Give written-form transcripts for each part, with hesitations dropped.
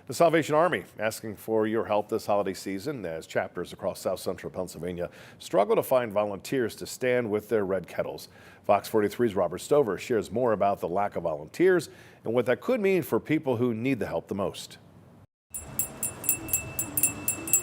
The Salvation Army asking for your help this holiday season as chapters across South Central Pennsylvania struggle to find volunteers to stand with their red kettles. Fox 43's Robert Stover shares more about the lack of volunteers and what that could mean for people who need the help the most.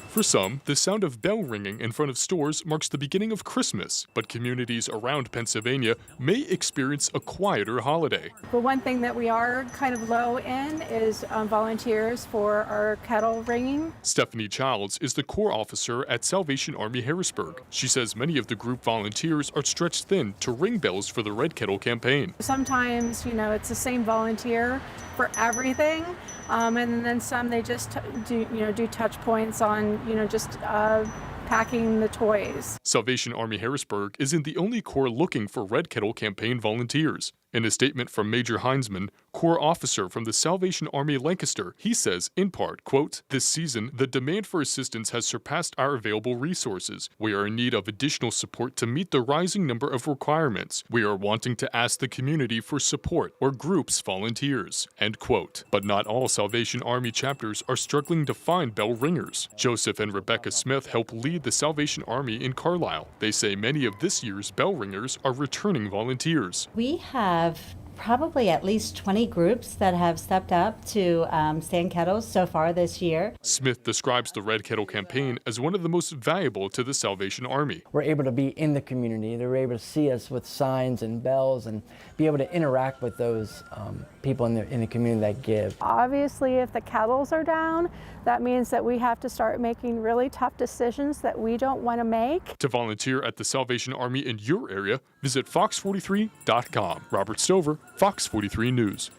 For some, the sound of bell ringing in front of stores marks the beginning of Christmas, but communities around Pennsylvania may experience a quieter holiday. The one thing that we are kind of low in is volunteers for our kettle ringing. Stephanie Childs is the Corps officer at Salvation Army Harrisburg. She says many of the group volunteers are stretched thin to ring bells for the Red Kettle campaign. Sometimes, it's the same volunteer for everything, and then some they just do touch points on just packing the toys. Salvation Army Harrisburg isn't the only Corps looking for Red Kettle campaign volunteers. In a statement from Major Heinzman, Corps officer from the Salvation Army Lancaster, he says, in part, quote, "This season, the demand for assistance has surpassed our available resources. We are in need of additional support to meet the rising number of requirements. We are wanting to ask the community for support or groups volunteers," end quote. But not all Salvation Army chapters are struggling to find bell ringers. Joseph and Rebecca Smith help lead the Salvation Army in Carlisle. They say many of this year's bell ringers are returning volunteers. We have probably at least 20 groups that have stepped up to stand kettles so far this year. Smith describes the Red Kettle campaign as one of the most valuable to the Salvation Army. We're able to be in the community. They're able to see us with signs and bells and be able to interact with those people in the community that give. Obviously, if the kettles are down, that means that we have to start making really tough decisions that we don't want to make. To volunteer at the Salvation Army in your area, visit fox43.com. Robert Stover, Fox 43 News.